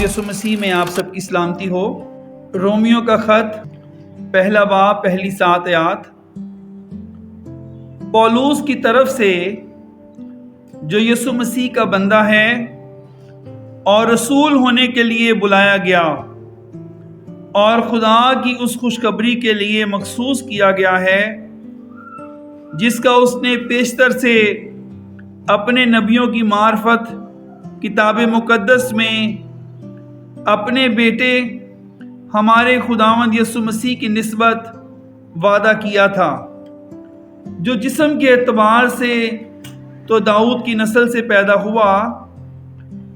خداوند یسوع مسیح میں آپ سب کی سلامتی ہو۔ رومیو کا خط پہلا باب پہلی 7 آیات۔ پولوس کی طرف سے جو یسوع مسیح کا بندہ ہے اور رسول ہونے کے لیے بلایا گیا اور خدا کی اس خوشخبری کے لیے مخصوص کیا گیا ہے جس کا اس نے پیشتر سے اپنے نبیوں کی معرفت کتاب مقدس میں اپنے بیٹے ہمارے خداوند یسوع مسیح کی نسبت وعدہ کیا تھا، جو جسم کے اعتبار سے تو داؤد کی نسل سے پیدا ہوا،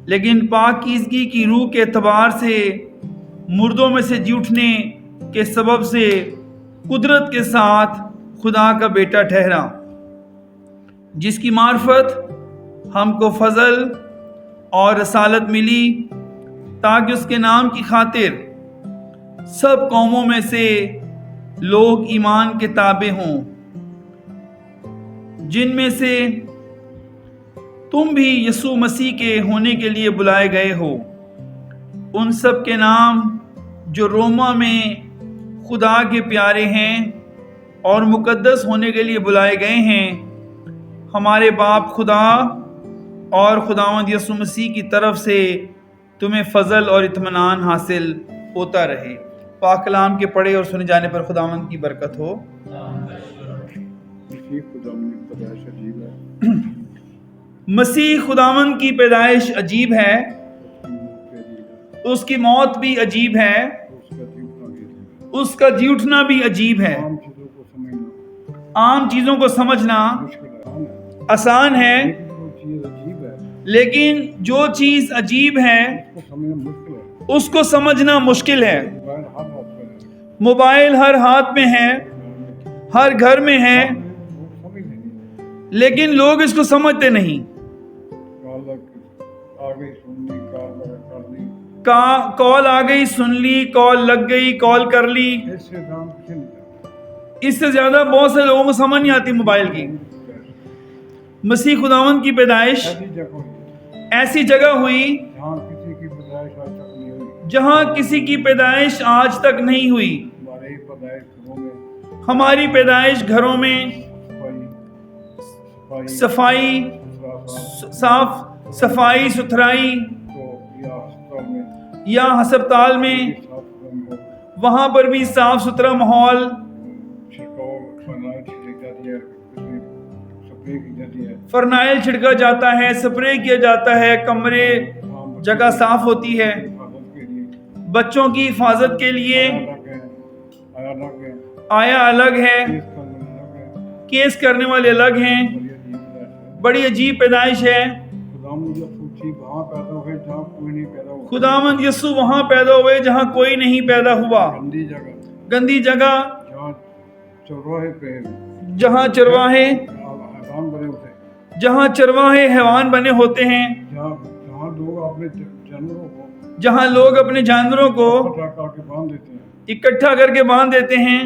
لیکن پاکیزگی کی روح کے اعتبار سے مردوں میں سے جی اٹھنے کے سبب سے قدرت کے ساتھ خدا کا بیٹا ٹھہرا، جس کی معرفت ہم کو فضل اور رسالت ملی تاکہ اس کے نام کی خاطر سب قوموں میں سے لوگ ایمان کے تابع ہوں، جن میں سے تم بھی یسوع مسیح کے ہونے کے لیے بلائے گئے ہو۔ ان سب کے نام جو روما میں خدا کے پیارے ہیں اور مقدس ہونے کے لیے بلائے گئے ہیں، ہمارے باپ خدا اور خداوند یسوع مسیح کی طرف سے تمہیں فضل اور اطمینان حاصل ہوتا رہے۔ پاک کلام کے پڑھے اور سنے جانے پر خداوند کی برکت ہو۔ مسیح خداوند کی پیدائش عجیب ہے، اس کی موت بھی عجیب ہے، اس کا جی اٹھنا بھی عجیب ہے۔ عام چیزوں کو سمجھنا آسان ہے، لیکن جو چیز عجیب ہے اس کو سمجھنا مشکل ہے۔ موبائل ہر ہاتھ میں ہے، ہر گھر میں ہے، لیکن لوگ اس کو سمجھتے نہیں۔ کال آ گئی، سن لی، کال لگ گئی، کال کر لی، اس سے زیادہ بہت سے لوگوں کو سمجھ نہیں آتی موبائل کی۔ مسیح خداوند کی پیدائش ایسی جگہ ہوئی جہاں کسی کی پیدائش آج تک نہیں ہوئی۔ ہماری پیدائش گھروں میں صفائی ستھرائی یا ہسپتال میں، وہاں پر بھی صاف ستھرا ماحول، فرنائل چھڑکا جاتا ہے، سپرے کیا جاتا ہے، کمرے جگہ صاف ہوتی ہے۔ بچوں کی حفاظت کے لیے آیا الگ ہے، کیس کرنے والے الگ ہیں۔ بڑی عجیب پیدائش ہے۔ خداوند یسوع وہاں پیدا ہوئے جہاں کوئی نہیں پیدا ہوا، گندی جگہ، جہاں چرواہے حیوان بنے ہوتے ہیں، جہاں لوگ اپنے جانوروں کو اکٹھا کر کے باندھ دیتے ہیں۔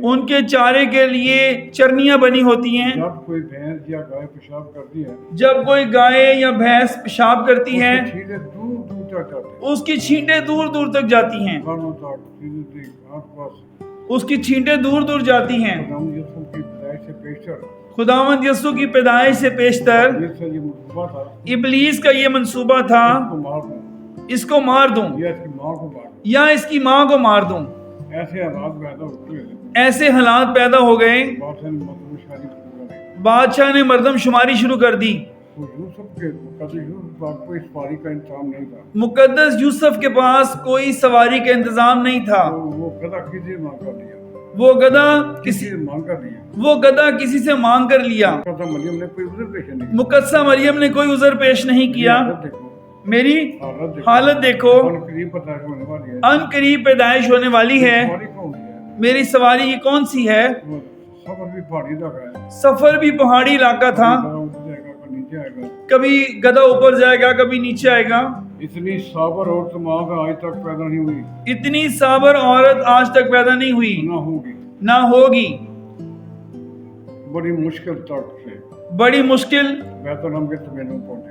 ان کے چارے کے لیے چرنیاں بنی ہوتی ہیں۔ جب کوئی گائے یا بھینس پیشاب کرتی ہے، اس کی چھینٹیں دور دور تک جاتی ہیں، اس کی چھینٹیں دور دور جاتی ہیں۔ خداوند یسوع کی پیدائش سے پیشتر ابلیس کا یہ منصوبہ تھا، اس کو مار دوں یا اس کی ماں کو مار دوں۔ ایسے حالات پیدا ہو گئے، بادشاہ نے مردم شماری شروع کر دی۔ مقدس یوسف کے پاس کوئی سواری کا انتظام نہیں تھا۔ وہ گدھا کسی سے مانگ کر لیا۔ مقدسہ مریم نے کوئی عذر پیش نہیں کیا۔ میری حالت دیکھو، ان قریب پیدائش ہونے والی ہے، میری سواری یہ کون سی ہے؟ سفر بھی پہاڑی علاقہ تھا، کبھی گدھا اوپر جائے گا، کبھی نیچے آئے گا۔ اتنی صابر عورت آج تک پیدا نہیں ہوئی، اتنی صابر عورت آج تک پیدا نہیں ہوئی، نہ ہوگی۔ بڑی مشکل تک سے، بڑی مشکل بیت الحم کے تمینوں پہنچے،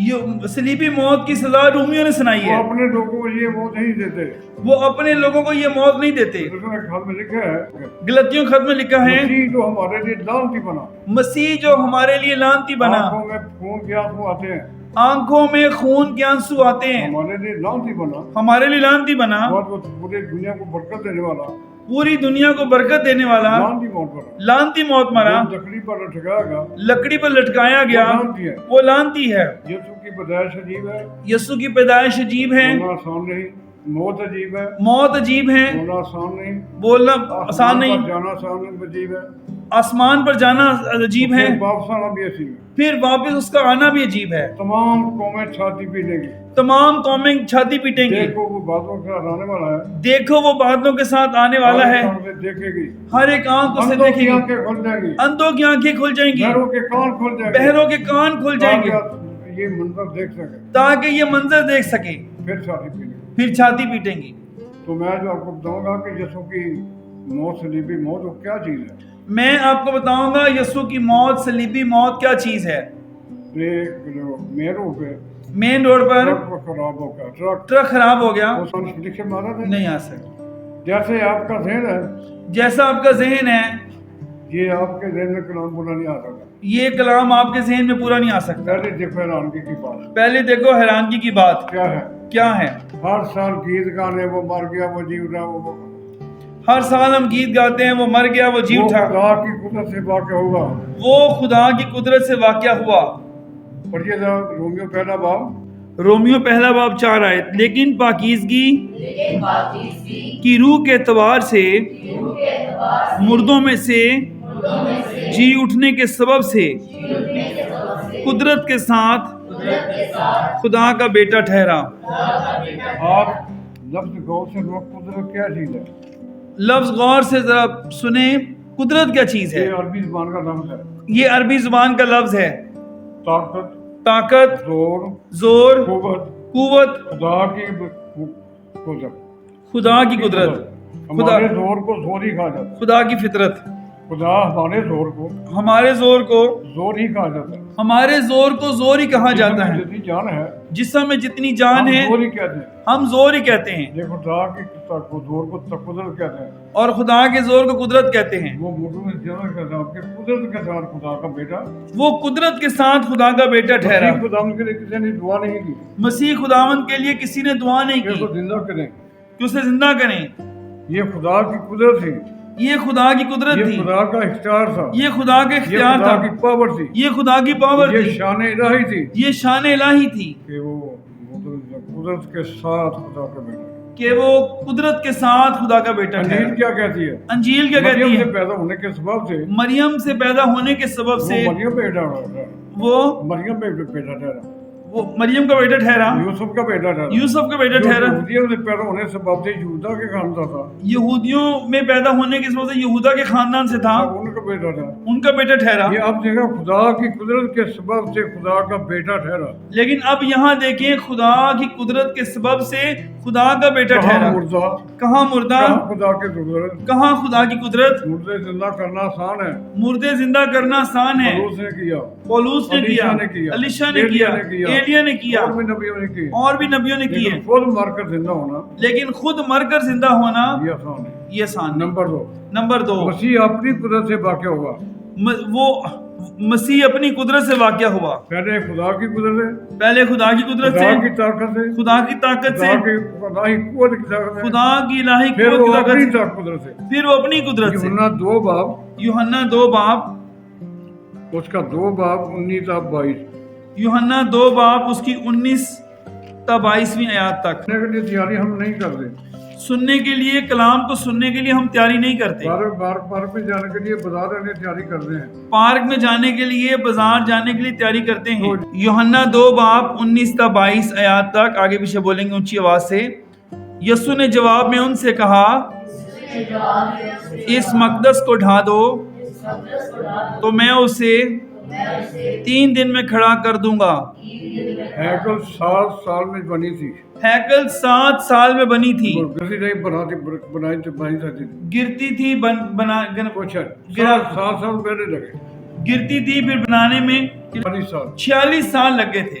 یہ صلیبی موت کی سزا رومیوں نے سنائی وہ ہے. اپنے لوگوں کو یہ موت نہیں دیتے. وہ اپنے لوگوں کو یہ موت نہیں دیتے. دوسرے خط میں لکھا ہے غلطیوں خط میں لکھا ہے مسیح جو ہمارے لیے لعنتی بنا. مسیح جو ہمارے لیے لعنتی بنا. آنکھوں میں خون کے آنسو آتے ہیں. آنکھوں میں خون کے آنسو آتے ہیں. ہمارے لیے لعنتی بنا. ہمارے لیے لعنتی بنا. اور وہ پوری دنیا کو برکت دینے والا پوری دنیا کو برکت دینے والا لعنتی موت بنا. لعنتی موت مرا. جو لکڑی پر لٹکایا گیا لکڑی پر لٹکایا گیا لعنتی ہے. وہ لعنتی ہے. یسوع کی پیدائش عجیب ہے. یسوع کی پیدائش عجیب ہے. بولنا آسان نہیں. موت عجیب ہے. موت عجیب ہے. بولنا آسان نہیں. بولنا آسان نہیں. پر جانا آسان نہیں. عجیب ہے. آسمان پر جانا عجیب ہے. پھر واپس آنا بھی عجیب ہے. پھر واپس اس کا آنا بھی عجیب ہے. تمام قومیں چھاتی پیٹیں گی. تمام قومیں چھاتی پیٹیں گی. دیکھو وہ باتوں کے ساتھ آنے والا ہے. دیکھو وہ بادلوں کے ساتھ آنے والا ہے. ہر ایک آنکھ سے دیکھے گی. ہر ایک آنکھ اسے اندھوں دیکھے کی گی. آنکھیں کھل جائیں گی. اندھوں کی آنکھیں کھل جائیں گی. بہروں کے کان کھل جائیں گے. بہروں کے کان کھل جائیں گے تاکہ یہ منظر دیکھ سکے. تاکہ یہ منظر دیکھ سکیں. پھر چھاتی پیٹیں گی. پھر چھاتی پیٹیں گی. تو میں جو آپ کو بتاؤں گا کہ یسوع کی موت صلیبی موت وہ کیا چیز ہے. میں آپ کو بتاؤں گا یسوع کی موت صلیبی موت کیا چیز ہے. مین روڈ پہ مین روڈ پر ٹرک خراب ہو گیا. ٹرک خراب ہو گیا. وہ سن مارا تھا. نہیں آ سکتا. جیسے آپ کا ذہن ہے جیسا آپ کا ذہن ہے یہ آپ کے ذہن میں کلام پورا نہیں آ سکتا. یہ کلام آپ کے ذہن میں پورا نہیں آ سکتا. پہلے دیکھو حیرانگی کی بات. پہلے دیکھو حیرانگی کی بات کیا ہے. کیا ہے. ہر سال گیت گانے وہ مر گیا وہ جی اٹھا. وہ ہر سال ہم گیت گاتے ہیں وہ مر گیا وہ جی اٹھا. خدا کی قدرت سے واقع ہوگا. وہ خدا کی قدرت سے واقع ہوا. پڑھیے ذرا رومیو پہلا باب. رومیو پہلا باب 4 آیت. لیکن پاکیزگی کی روح کے اعتبار سے مردوں میں سے جی اٹھنے کے سبب سے قدرت کے ساتھ خدا کا بیٹا ٹھہرا. آپ لفظ غور سے لوگ قدرت کیا چیز ہے. لفظ غور سے ذرا سنیں. قدرت کیا چیز ہے. یہ عربی زبان کا لفظ ہے. یہ عربی زبان کا لفظ ہے. طاقت طاقت زور قوت خدا کی قدرت. خدا کی قدرت. ہمارے زور کو زور ہی کہا جاتا ہے. خدا کی فطرت. خدا ہمارے زور کو زور ہی کہا جاتا ہے. ہمارے زور کو زور ہی کہا جاتا ہے. جتنی جان ہے جسم میں جتنی جان ہے زور ہی کہتے ہیں. ہم زور ہی کہتے ہیں. یہ خدا کی زور کو قدرت کہتے ہیں. اور خدا کے زور کو قدرت کہتے ہیں. وہ مردوں میں جمع کرتا ہے کہ قدرت کے ساتھ خدا کا بیٹا. وہ قدرت کے ساتھ خدا کا بیٹا ٹھہرا. خداوند کے لیے کسی نے دعا نہیں کی. مسیح خداوند کے لیے کسی نے دعا نہیں کہ کی اسے زندہ کریں. کہ اسے زندہ کریں. یہ خدا کی قدرت تھی. یہ خدا کی قدرت یہ تھی. خدا کا اختیار تھا. یہ خدا کا یہ اختیار خدا تھا. کی پاور تھی. یہ خدا کی پاور یہ تھی. شان الہی تھی یہ شان الہی تھی کہ وہ قدرت کے ساتھ خدا کا بیٹا. کہ وہ قدرت کے ساتھ خدا کا بیٹا انجیل ٹھہرا. کیا کہتی ہے. انجیل کیا مریم کہتی سے ہے. پیدا ہونے کے سبب سے مریم سے پیدا ہونے کے سبب سے مریم بیٹا ٹھہرا. وہ مریم بیٹا ٹھہرا. وہ مریم کا بیٹا ٹھہرا. یوسف کا بیٹا ٹھہرا. یوسف کا بیٹا ٹھہرا. یہودیوں سے پیدا ہونے سے سبب سے یہودا کے خاندان تھا. یہودیوں میں پیدا ہونے کے سبب سے یہودا کے خاندان سے تھا. ان کا بیٹا تھا. ان کا بیٹا ٹھہرا. یہ اب دیکھا خدا کی قدرت کے سبب سے خدا کا بیٹا ٹھہرا. لیکن اب یہاں دیکھیں خدا کی قدرت کے سبب سے خدا کا بیٹا کہاں ٹھہرا. مردہ کہاں مردہ. کہاں خدا کی قدرت. کہاں خدا کی قدرت. مردے زندہ کرنا آسان ہے. مردے زندہ کرنا آسان ہے. پولوس نے کیا. پولوس نے کیا. الیشا نے کیا. ایلیا نے کیا. اور بھی نبیوں نے کی. اور بھی نبیوں نے کیے. لیکن خود مر کر زندہ ہونا. لیکن خود مر کر زندہ ہونا یہ آسان ہے. یہ آسان. نمبر 2 مسیح اپنی قدرت سے واقع ہوا. وہ مسیح اپنی قدرت سے واقع ہوا. پہلے خدا کی قدرت سے. پہلے خدا کی قدرت سے. خدا کی طاقت سے. خدا کی طاقت سے. خدا کی قوت کی طاقت سے. خدا کی الہی پھر قوت وہ کی اپنی طاقت قدرت سے. پھر وہ اپنی قدرت سے. یوحنا 2 باب. یوحنا 2 باب. اس کا 2 باب 19 تا 22. یوحنا 2 باب اس کی 19 تا 22ویں آیات تک. سننے کے لیے تیاری ہم نہیں کرتے. سننے کے لیے کلام کو سننے کے لیے ہم تیاری نہیں کرتے. پارک میں جانے کے لیے بازار جانے کی تیاری کرتے ہیں. پارک میں جانے کے لیے بازار جانے کے لیے تیاری کرتے ہیں. یوحنا 2 باب 19 تا 22 آیات تک آگے پیچھے بولیں گے اونچی آواز سے. یسوع نے جواب میں ان سے کہا اس مقدس کو ڈھا دو تو میں اسے 3 دن میں کھڑا کر دوں گا. ہیکل 7 سال میں بنی تھی. ہیکل 7 سال میں بنی تھی. گرتی تھی 7 سال پہلے لگے. گرتی تھی پھر بنانے میں 46 سال. 46 سال لگے تھے.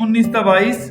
19-22।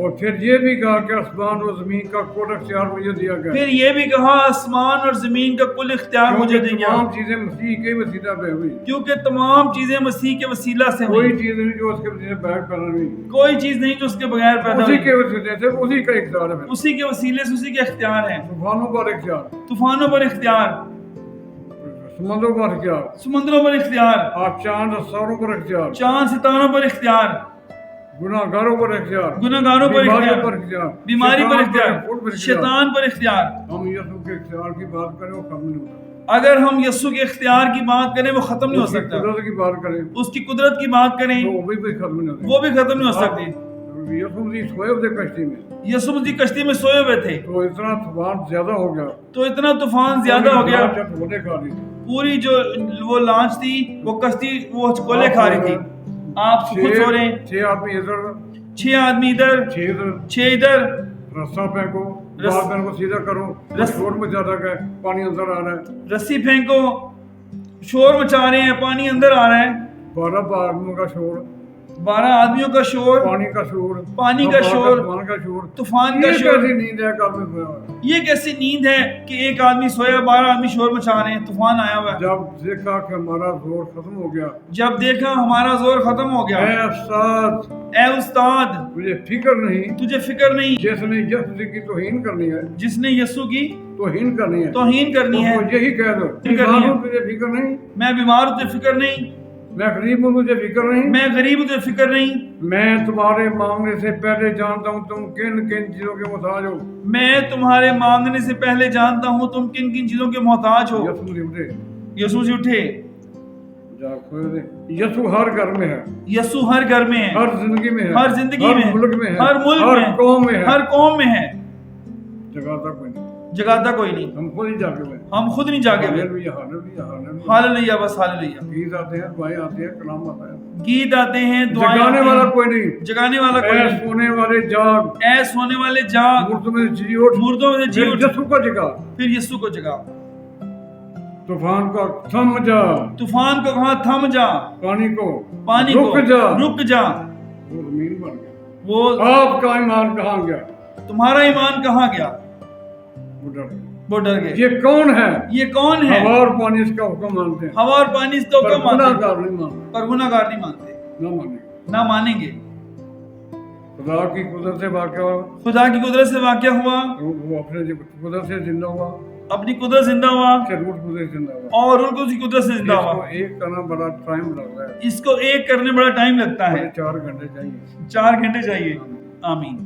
اور پھر یہ بھی کہا کہ آسمان اور زمین کا کل اختیار مجھے دیا گیا پھر یہ بھی کہا آسمان اور زمین کا کل اختیار مجھے کیونکہ دیا گیا، تمام چیزیں مسیح کے وسیلہ پہ ہوئی، کیونکہ تمام چیزیں مسیح کے وسیلہ سے کوئی ہوئی، چیز نہیں جو اس کے وسیلے بغیر پیدا ہوئی، کوئی چیز نہیں جو اس کے بغیر پیدا اسی ہوئی، کے وسیلے سے اسی کا اختیار ہے، اسی کے وسیلے سے اسی کے اختیار ہیں، طوفانوں پر اختیار، طوفانوں پر اختیار، سمندروں پر اختیار، سمندروں پر اختیار، آپ چاند ستاروں پر اختیار، چاند ستاروں پر اختیار، گناہ گاروں پر اختیار، گناہگاروں پر بیماریوں اختیار، پر اختیار، بیماری پر شیطان اختیار، خود پر شیطان پر اختیار۔ ہم یسوع کے اختیار کی بات کریں وہ ختم نہیں ہوتا، اگر ہم یسوع کے اختیار کی بات کریں وہ ختم نہیں ہو اس کی سکتا، قدرت کی بات کریں اس کی قدرت کی بات کریں تو وہ بھی ختم نہیں ہوتی۔ وہ بھی ختم نہیں ہو سکتی۔ یسوع مسیح سوئے ہوئے تھے کشتی میں، یسوع مسیح کشتی میں سوئے ہوئے تھے تو اتنا طوفان زیادہ ہو گیا، تو اتنا طوفان زیادہ ہو گیا، چھوٹے کھا لی تھی، پوری جو وہ لانچ تھی وہ کشتی وہ کولے کھا رہی تھی۔ آپ خود سو رہے ہیں، 6 آدمی ادھر 6 آدمی ادھر 6 ادھر، 6 ادھر، رسا پھینکو، بال کو سیدھا کرو، شور میں زیادہ گئے، پانی اندر آ رہا ہے، رسی پھینکو، شور مچا رہے ہیں، پانی اندر آ رہا ہے، 12 آدمیوں کا شور، 12 آدمیوں کا شور، پانی کا شور، پانی کا شور، طوفان کا شور، طوفان کا یہ شور۔ کیسی نیند ہے کہ آدمی سویا ہوا ہے؟ یہ کیسی نیند ہے کہ ایک آدمی سویا 12 آدمی شور مچا رہے ہیں، طوفان آیا ہوا ہے۔ جب دیکھا کہ ہمارا زور ختم ہو گیا، جب دیکھا ہمارا زور ختم ہو اے گیا، استاد اے استاد مجھے فکر نہیں، تجھے فکر نہیں، جس نے یسوع کی توہین کرنی ہے، جس نے یسوع کی توہین کرنی ہے، توہین کرنی ہے، اس کو یہی کہہ دو، بیمار ہوں تجھے فکر نہیں، میں بیمار ہوں تجھے فکر نہیں، میں غریب ہوں تجھے فکر نہیں، میں غریب ہوں تجھے فکر نہیں، میں تمہارے مانگنے سے پہلے جانتا ہوں تم کن کن چیزوں کے محتاج ہو۔ میں تمہارے مانگنے سے پہلے جانتا ہوں تم کن کن چیزوں کے محتاج ہو۔ یسوع مسیح اٹھے، یسوع جی اٹھے، جا کھوئے دے، یسوع ہر گھر میں ہے، یسوع ہر گھر میں ہے، ہر زندگی میں ہے، ہر زندگی میں، ہر ملک میں ہے، ہر ملک ہر میں، قوم میں ہے، ہر قوم میں ہے، جگاتا کوئی نہیں، جگاتا کوئی نہیں، ہم خود ہی جاگے ہوئے، ہم خود نہیں جاگے ہوئے۔ ہاللویہ ہاللویہ ہاللویہ، ہاللویہ، بس ہاللویہ۔ گیت آتے ہیں، دعائیں آتی ہیں، کلام آتا ہے، گیت آتے ہیں، دعائیں جگانے آتی والا ہیں، کوئی نہیں، جگانے والا کوئی اے نہیں۔ سونے والے جاگ، اے سونے والے جاگ، مردوں میں سے جی اٹھ، مردوں میں سے جی پھر اٹھ، یسوع کو جگا، پھر یسوع کو جگا۔ طوفان کو تھم جا، طوفان کو کہا تھم جا، پانی کو پانی کو رک جا، رک جا، وہ زمین بن گیا۔ وہ آپ کا ایمان کہاں گیا؟ تمہارا ایمان کہاں گیا؟ وہ ڈر گیا۔ وہ ڈر گئے۔ یہ کون ہے؟ یہ کون ہے؟ ہوا اور پانی اس کا حکم مانتے ہیں، ہوا اور پانی اس کا پر حکم مانتے گناہ ہیں، گار نہیں مانتے، پر گناہگار نہیں مانتے، نہ مانیں گے۔ نہ مانیں گے۔ خدا کی قدرت سے واقع ہوا، خدا کی قدرت سے واقع ہوا، وہ اپنے قدرت سے زندہ ہوا، اپنی قدرت سے زندہ ہوا، کہ روح قدرت سے زندہ ہوا۔ اور ان کو اسی قدرت سے زندہ اس کو ہوا۔ ایک کرنا بڑا ٹائم لگ رہا ہے، اس کو ایک کرنے بڑا ٹائم لگتا ہے، 4 گھنٹے چاہیے۔ 4 گھنٹے چاہیے۔ آمین۔